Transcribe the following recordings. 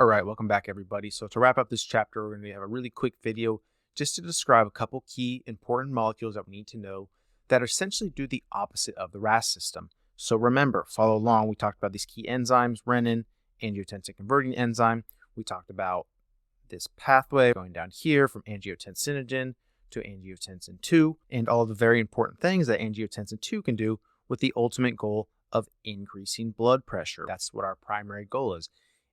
All right, welcome back everybody. So to wrap up this chapter, we're going to have a really quick video just to describe a couple key important molecules that we need to know that essentially do the opposite of the RAS system. So remember, follow along. We talked about these key enzymes, renin, angiotensin converting enzyme. We talked about this pathway going down here from angiotensinogen to angiotensin 2 and all of the very important things that angiotensin 2 can do with the ultimate goal of increasing blood pressure. That's what our primary goal is.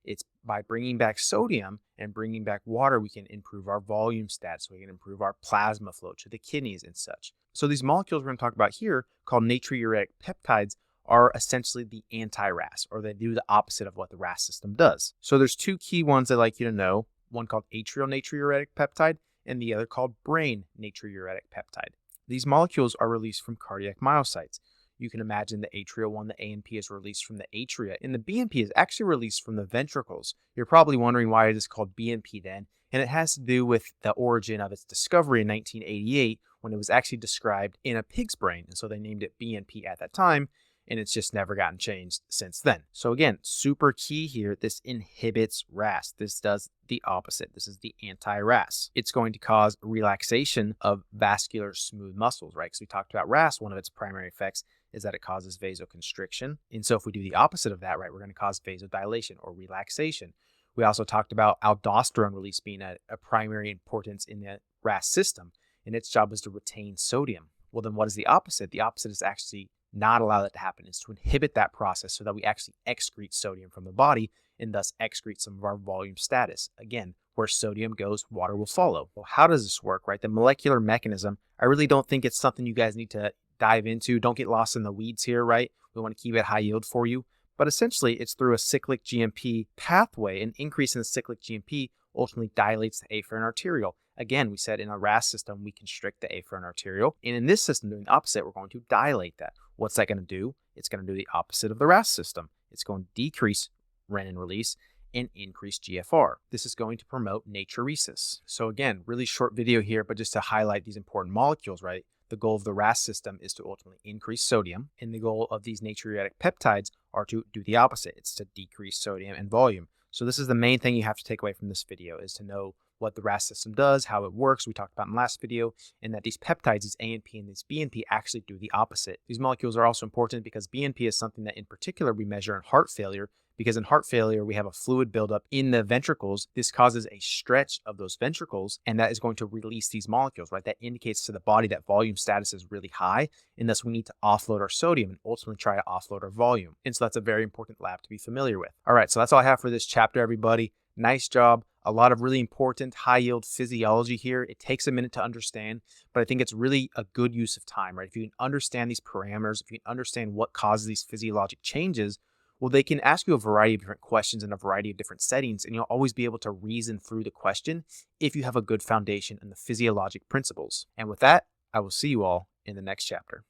It's by bringing back sodium and bringing back water, we can improve our volume stats, so we can improve our plasma flow to the kidneys and such. So these molecules we're going to talk about here, called natriuretic peptides, are essentially the anti-RAS, or they do the opposite of what the RAS system does. So there's two key ones I'd like you to know, one called atrial natriuretic peptide and the other called brain natriuretic peptide. These molecules are released from cardiac myocytes. You can imagine the atrial one, the ANP is released from the atria, and the BNP is actually released from the ventricles. You're probably wondering why it is called BNP then, and it has to do with the origin of its discovery in 1988 when it was actually described in a pig's brain, and so they named it BNP at that time, and it's just never gotten changed since then. So again, super key here, this inhibits RAS. This does the opposite. This is the anti-RAS. It's going to cause relaxation of vascular smooth muscles, right? Because we talked about RAS, one of its primary effects is that it causes vasoconstriction. And so if we do the opposite of that, right, we're going to cause vasodilation or relaxation. We also talked about aldosterone release being a primary importance in the RAS system, and its job is to retain sodium. Well, then what is the opposite? The opposite is actually not allow that to happen, is to inhibit that process so that we actually excrete sodium from the body and thus excrete some of our volume status. Again, where sodium goes, water will follow. Well, how does this work, right? The molecular mechanism, I really don't think it's something you guys need to dive into. Don't get lost in the weeds here, right? We want to keep it high yield for you. But essentially, it's through a cyclic GMP pathway. An increase in the cyclic GMP ultimately dilates the afferent arteriole. Again, we said in a RAS system, we constrict the afferent arteriole. And in this system, doing the opposite, we're going to dilate that. What's that going to do? It's going to do the opposite of the RAS system. It's going to decrease renin release and increase GFR. This is going to promote natriuresis. So again, really short video here, but just to highlight these important molecules, right? The goal of the RAS system is to ultimately increase sodium, and the goal of these natriuretic peptides are to do the opposite. It's to decrease sodium and volume. So this is the main thing you have to take away from this video, is to know what the RAS system does, how it works, we talked about in the last video, and that these peptides, these ANP and these BNP, actually do the opposite. These molecules are also important because BNP is something that in particular we measure in heart failure, because in heart failure, we have a fluid buildup in the ventricles. This causes a stretch of those ventricles, and that is going to release these molecules, right? That indicates to the body that volume status is really high, and thus we need to offload our sodium and ultimately try to offload our volume. And so that's a very important lab to be familiar with. All right, so that's all I have for this chapter, everybody. Nice job. A lot of really important high-yield physiology here. It takes a minute to understand, but I think it's really a good use of time, right? If you can understand these parameters, if you can understand what causes these physiologic changes, well, they can ask you a variety of different questions in a variety of different settings, and you'll always be able to reason through the question if you have a good foundation in the physiologic principles. And with that, I will see you all in the next chapter.